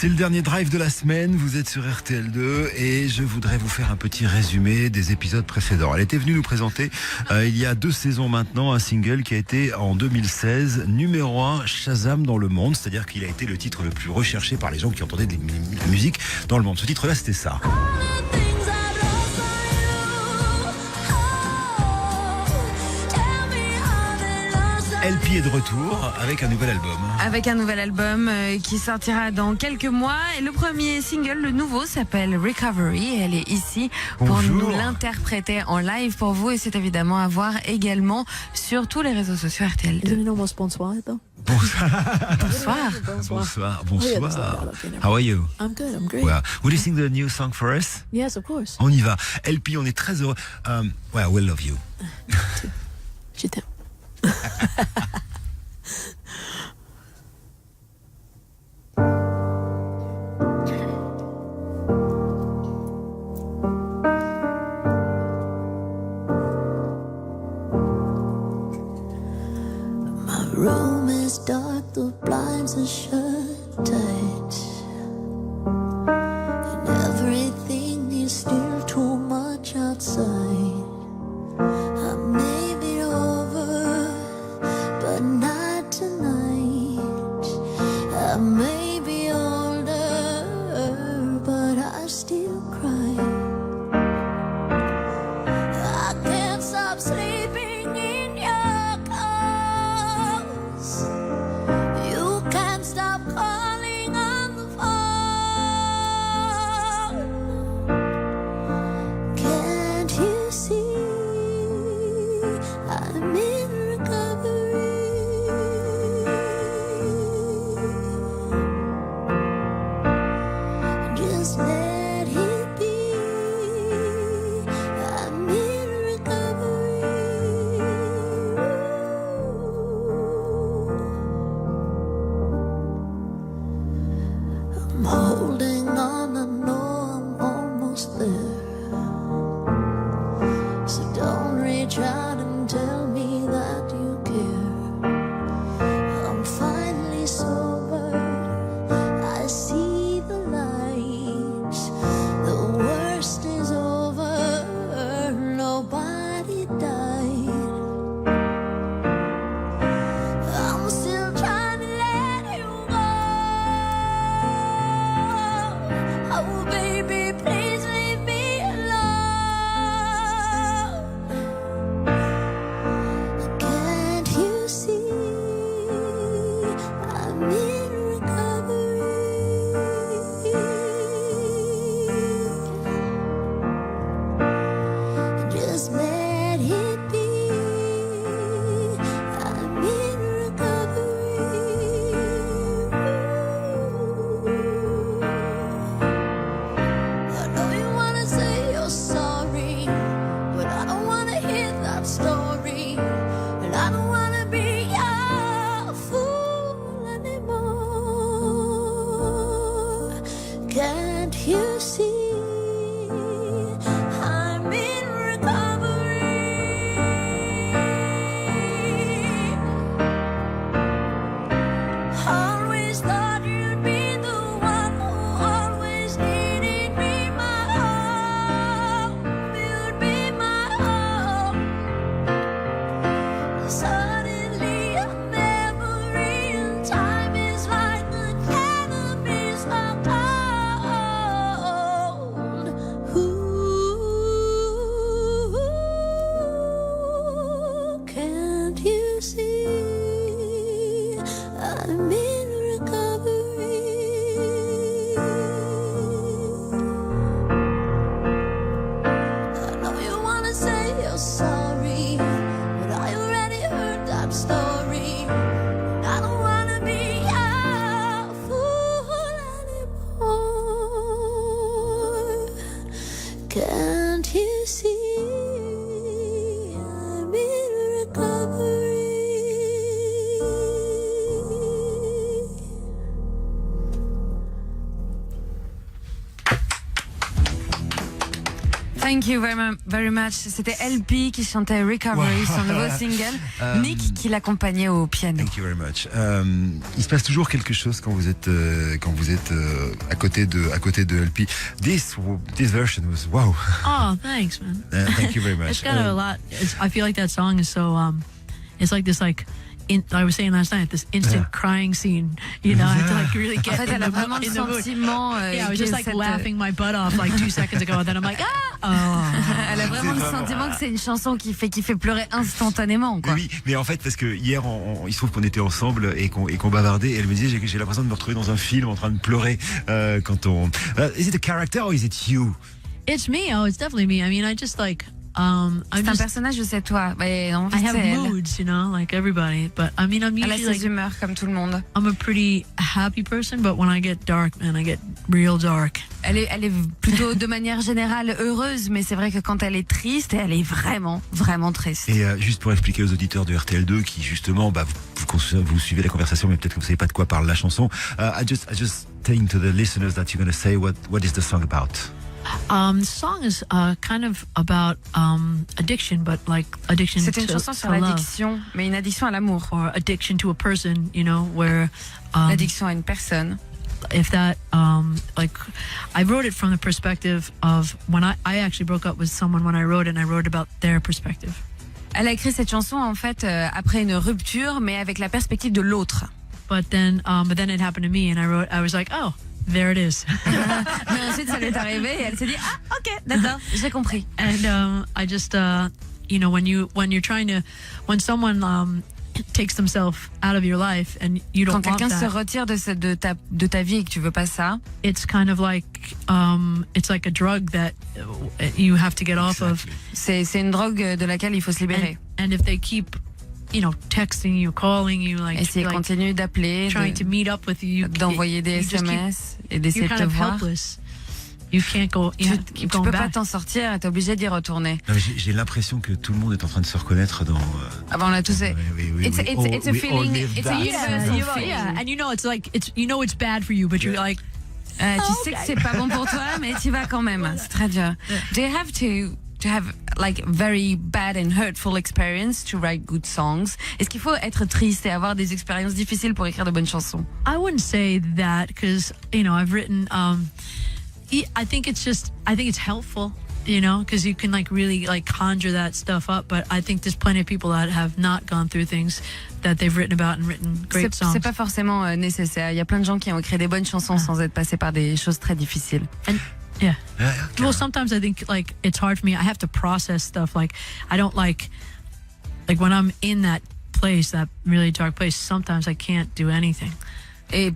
C'est le dernier drive de la semaine, vous êtes sur RTL2 et je voudrais vous faire un petit résumé des épisodes précédents. Elle était venue nous présenter il y a 2 saisons maintenant un single qui a été en 2016 numéro 1 Shazam dans le monde, c'est-à-dire qu'il a été le titre le plus recherché par les gens qui entendaient de la musique dans le monde. Ce titre-là, c'était ça. LP est de retour avec un nouvel album. Avec un nouvel album qui sortira dans quelques mois. Et le premier single, le nouveau, s'appelle Recovery. Elle est ici pour nous l'interpréter en live pour vous. Et c'est évidemment à voir également sur tous les réseaux sociaux RTL2. Bonsoir. Bonsoir. Bonsoir. Okay, How are you? I'm good, I'm great. Well, would you sing the new song for us? Yes, of course. On y va. LP, on est très heureux. Well, we love you. Je t'aime. My room is dark, the blinds are shut tight, and everything is still too much outside. I made it over, but not tonight. I may be older, but I still cry. I can't stop sleeping in your clothes. You can't stop calling on the phone. Can't you see I'm in recovery? Just let it be. I'm in recovery. I'm holding on, I know I'm almost there. So don't reach out and tell me that you care. I'm finally sober, I see the light. The worst is over, nobody died. I'm still trying to let you go. Oh baby, please leave me alone. Can't you see I'm in recovery? Just let it be. I'm in recovery. I know you wanna say you're sorry, but I don't wanna hear that story. And I don't wanna be your fool anymore. Can't you see I'm in recovery? Always thought you'd be the one who always needed me, my home. You'd be my home. Thank you very much. C'était LP qui chantait Recovery, son nouveau single. Nick qui l'accompagnait au piano. Thank you very much. Il se passe toujours quelque chose quand vous êtes à côté de LP. This version was wow. Oh, thanks, man. Thank you very much. It's got a lot. I feel like that song is so. It's like this, like. I was saying last night, this instant crying scene. You know, I have to like really En get fait, elle a vraiment le sentiment. Yeah, I was just like laughing my butt off like 2 seconds ago, and then I'm like, Elle a vraiment le sentiment que c'est une chanson qui fait pleurer instantanément, quoi. Oui, mais en fait, parce que hier, il se trouve qu'on était ensemble et qu'on bavardait, et elle me disait, j'ai l'impression de me retrouver dans un film en train de pleurer quand on. Is it a character or is it you? It's me. Oh, it's definitely me. I mean, I just like. C'est un personnage de c'est toi. Mais en fait, I have c'est elle. moods, you know, like everybody. But I mean, I'm Elle a usually ses like, humeurs comme tout le monde. I'm a pretty happy person, but when I get dark, man, I get real dark. Elle est plutôt de manière générale heureuse, mais c'est vrai que quand elle est triste, elle est vraiment, vraiment triste. Et juste pour expliquer aux auditeurs de RTL2 qui justement, vous suivez la conversation, mais peut-être que vous savez pas de quoi parle la chanson. I just telling to the listeners that you're going to say what is the song about. The song is kind of about addiction, but like addiction C'est une chanson sur to love, l'addiction, mais une addiction à l'amour. or addiction to a person, you know, where L'addiction à une personne. if that like I wrote it from the perspective of when I actually broke up with someone when I wrote it, and I wrote about their perspective. Elle a écrit cette chanson en fait après une rupture, mais avec la perspective de l'autre. But then it happened to me, and I was like, oh, there it is. Mais ensuite, ça lui est arrivé et elle s'est dit ah ok d'accord, j'ai compris. And I just you know, when someone takes themselves out of your life and you don't Quand want quelqu'un se that, retire de ta vie et que tu veux pas ça, it's kind of like it's like a drug that you have to get off of. c'est une drogue de laquelle il faut se libérer. And if they keep, you know, texting you, calling you, Et si elle like continue d'appeler, trying to meet up with you, d'envoyer des you just SMS et you're d'essayer de kind te of voir, helpless. You can't go. You have to tu keep peux going pas back. t'en sortir et t'es obligé d'y retourner. Non, mais j'ai l'impression que tout le monde est en train de se reconnaître dans. Avant on l'a tous. Oui, It's a feeling. It's a universal feeling. Yeah, and you know it's like it's bad for you, but you're like, Tu sais que c'est pas bon pour toi, mais tu vas quand même. C'est très dur. Do you have to have like very bad and hurtful experience to write good songs? Est-ce qu'il faut être triste et avoir des expériences difficiles pour écrire de bonnes chansons? I wouldn't say that, because you know I've written. I think it's helpful, you know, because you can like really like conjure that stuff up. But I think there's plenty of people that have not gone through things that they've written about and written great songs. C'est pas forcément nécessaire. Il y a plein de gens qui ont écrit des bonnes chansons sans être passés par des choses très difficiles. And yeah. Okay. Well, sometimes I think like it's hard for me. I have to process stuff. Like I don't like when I'm in that place, that really dark place. Sometimes I can't do anything. Et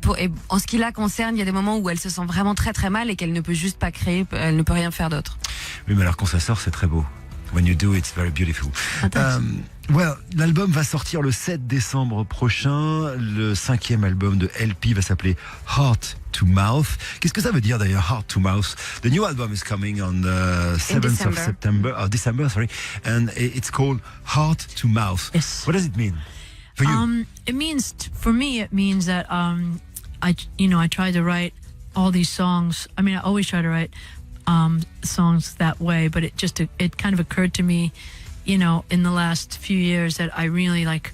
en ce qui la concerne, il y a des moments où elle se sent vraiment très très mal et qu'elle ne peut juste pas créer, elle ne peut rien faire d'autre. Oui, mais alors quand ça sort, c'est très beau. When you do, it's very beautiful. Well, l'album va sortir le 7 décembre prochain. Le 5e album de LP va s'appeler Heart to Mouth. Qu'est-ce que ça veut dire d'ailleurs, Heart to Mouth? The new album is coming on the 7th of December, sorry, and it's called Heart to Mouth. Yes. What does it mean for you? It means, for me, it means that I try to write all these songs. I mean, I always try to write songs that way, but it kind of occurred to me, you know, in the last few years that I really like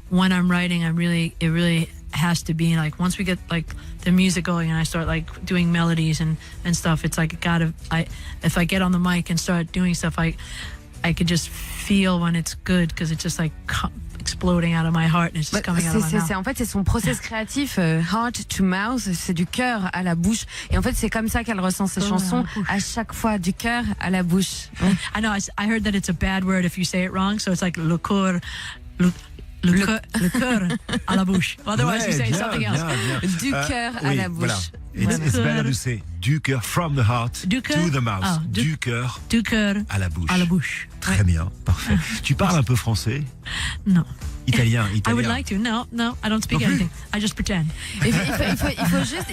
when I'm writing, it really has to be like once we get like the music going and I start like doing melodies and stuff, it's like if I get on the mic and start doing stuff, I could just feel when it's good, because it's just like exploding out of my heart and it's just coming out of my mouth. En fait, c'est son process créatif, heart to mouth, c'est du cœur à la bouche. Et en fait, c'est comme ça qu'elle ressent ses chansons, à chaque fois, du cœur à la bouche. I know, I heard that it's a bad word if you say it wrong, so it's like le cœur à la bouche. Otherwise, you say something else. Du cœur à la bouche. Voilà. It's better to say du cœur, from the heart to the mouth. Du cœur à la bouche. Très bien, parfait. Tu parles un peu français? No. Italien. I would like to. No, I don't speak Non plus. anything. I just pretend. Il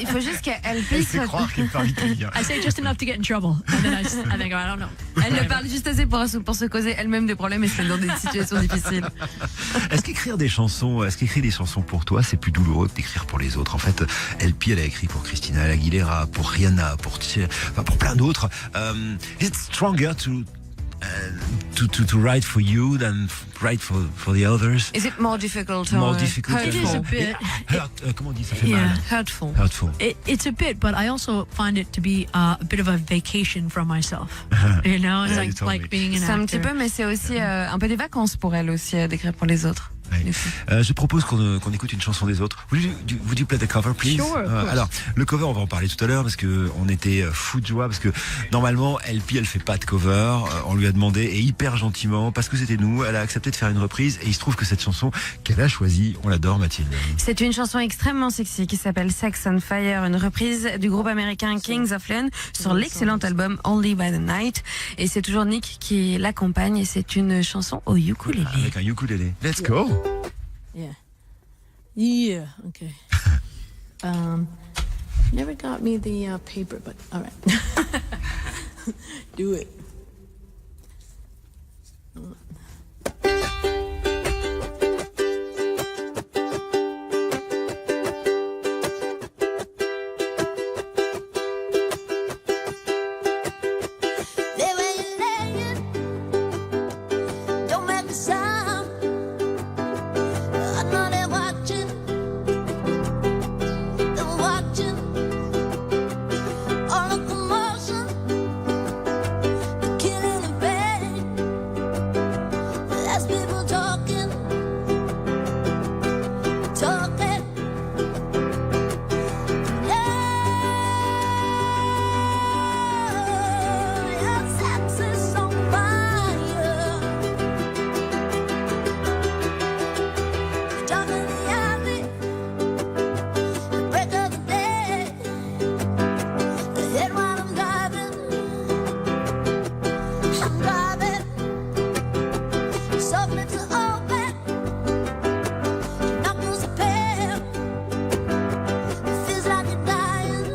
faut juste qu'elle Elle puisse. fait croire qu'elle parle italien. I say just enough to get in trouble, and then I think, I don't know. Elle ne parle juste assez pour se causer elle-même des problèmes et se mettre dans des situations difficiles. Est-ce qu'écrire des chansons pour toi, c'est plus douloureux que d'écrire pour les autres? En fait, LP, elle a écrit pour Christina Aguilera, pour Rihanna, pour plein d'autres. Is it stronger to write for you than write for the others? Is it more difficult? More difficult. It is a bit. Comment on dit, ça fait Yeah. mal. Hurtful. Hurtful. It's a bit, but I also find it to be a bit of a vacation from myself. You know, it's Yeah, you told me. like being an C'est un actor. petit peu, mais c'est aussi un peu des vacances pour elle aussi d'écrire pour les autres. Ouais. Je propose qu'on écoute une chanson des autres. Would you play the cover, please? Sure, of course. Alors, le cover, on va en parler tout à l'heure parce que on était fous de joie parce que normalement, LP, elle fait pas de cover. On lui a demandé et hyper gentiment parce que c'était nous, elle a accepté de faire une reprise et il se trouve que cette chanson qu'elle a choisie, on l'adore, Mathilde. C'est une chanson extrêmement sexy qui s'appelle Sex on Fire, une reprise du groupe américain Kings of Leon sur l'excellent album Only by the Night. Et c'est toujours Nick qui l'accompagne et c'est une chanson au ukulélé. Avec un ukulélé. Let's go. Yeah. Okay. Never got me the paper, but all right. Do it. There where you're laying, don't make a sound. I know they're watching, all the commotion, the killing and pain. That's people talking, talking. Your sex is on fire. Down in the alley, the break of the day. The head while I'm driving, soft lips are open, knuckles are pale. It feels like you're dying,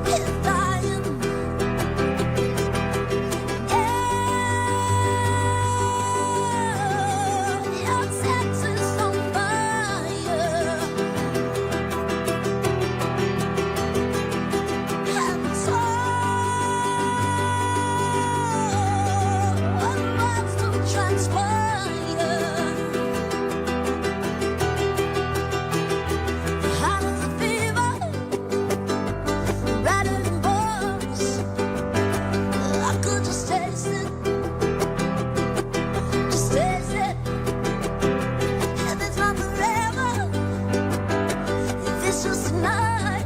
it's dying. Your sex is on fire. And so wants to transpire. Hot as a fever, rattling bones. I could just taste it, just taste it. If it's not forever, if it's just tonight,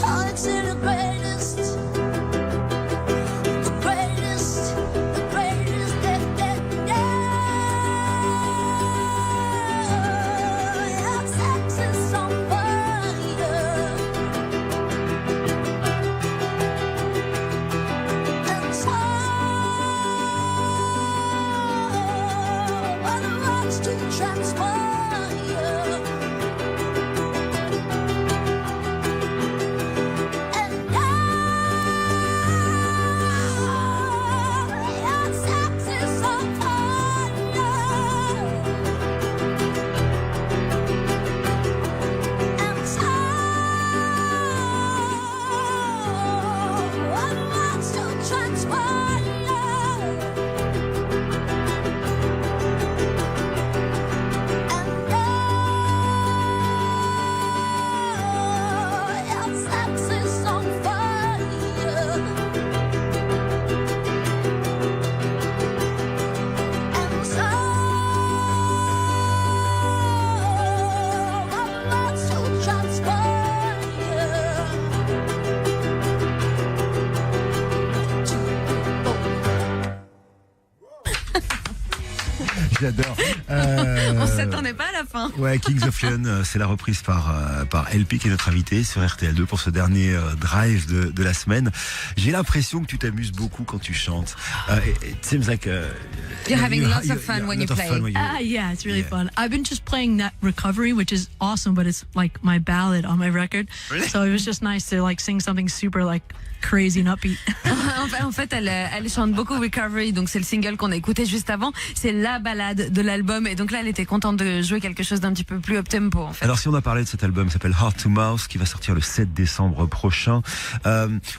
oh, it's the greatest, the greatest, the greatest, yeah. Sex is on fire, and so one wants to transpire. And your sex is on fire. And so one wants to transpire. Your sex is on fire. And so one wants to transpire. J'adore. On s'attendait pas à la fin. Ouais, Kings of Leon, c'est la reprise par LP qui est notre invité sur RTL2 pour ce dernier drive de la semaine. J'ai l'impression que tu t'amuses beaucoup quand tu chantes. It seems like You're having You- lots you- of fun yeah, when a you lot of play. fun when you- Yeah, it's really Yeah. fun. I've been just playing that Recovery, which is awesome, but it's like my ballad on my record. Really? So it was just nice to like sing something super like crazy and upbeat. En fait, elle chante beaucoup Recovery, donc c'est le single qu'on a écouté juste avant. C'est la balade de l'album, et donc là, elle était contente de jouer quelque chose d'un petit peu plus up-tempo, en fait. Alors si on a parlé de cet album, il s'appelle Heart to Mouth, qui va sortir le 7 décembre prochain.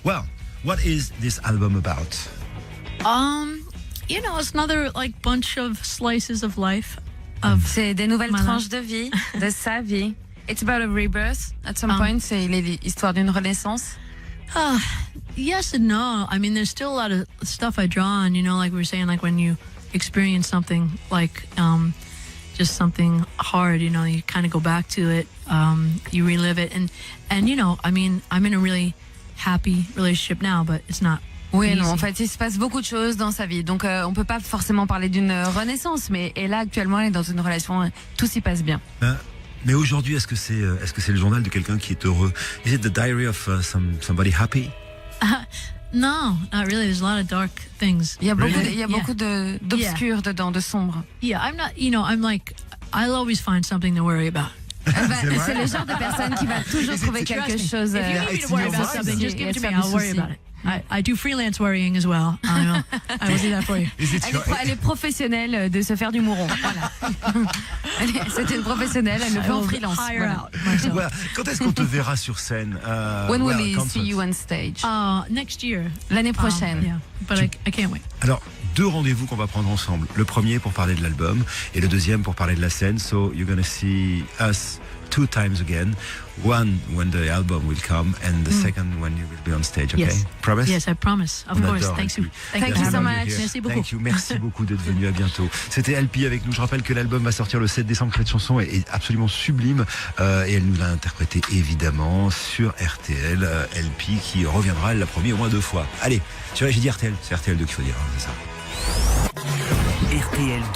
Well, what is this album about? You know, it's another like bunch of slices of life. C'est des nouvelles Voilà. tranches de vie, de sa vie. It's about a rebirth at some point. C'est l'histoire d'une renaissance. Yes and no. I mean, there's still a lot of stuff I draw on, you know, like we were saying, like when you experience something like just something hard, you know, you kind of go back to it, you relive it. And, you know, I mean, I'm in a really happy relationship now, but it's not Oui, easy. non, en fait, il se passe beaucoup de choses dans sa vie. Donc, on peut pas forcément parler d'une renaissance, mais et là, actuellement, elle est dans une relation, tout s'y passe bien. Mais aujourd'hui, est-ce que c'est le journal de quelqu'un qui est heureux? Is it the diary of somebody happy? No, not really. There's a lot of dark things. Il y a beaucoup, Really? il y a beaucoup d'obscur dedans, de sombre. Yeah, I'm not, you know, I'm like, I'll always find something to worry about. C'est le genre de personne qui va toujours trouver quelque Trust me. chose. If you need me it's to worry in your about mind. something, just give it to me. Et faire du I'll worry souci. about it. I do freelance worrying as well. I will do that for you. Is it your- Elle est professionnelle de se faire du mouron. Voilà. C'est une professionnelle, elle le fait I en will freelance. hire Voilà. out myself. Well, quand est-ce qu'on te verra sur scène? When will well, we concert. see you on stage? Next year. L'année prochaine. Yeah, but I can't wait. Alors, deux rendez-vous qu'on va prendre ensemble. Le premier pour parler de l'album et le deuxième pour parler de la scène. So you're gonna see us 2 times again. One when the album will come and the second when you will be on stage. Okay? Yes. Promise? Yes, I promise. Of On course. adore Thanks you. LP. Thank you Let's so have much. you here. Merci beaucoup. Thank you. Merci beaucoup d'être venu. À bientôt. C'était LP avec nous. Je rappelle que l'album va sortir le 7 décembre. Cette chanson est absolument sublime et elle nous l'a interprétée évidemment sur RTL. LP qui reviendra, elle l'a promis au moins 2 fois. Allez, tu vois, j'ai dit RTL. C'est RTL 2 qu'il faut dire, hein, c'est ça. RTL 2.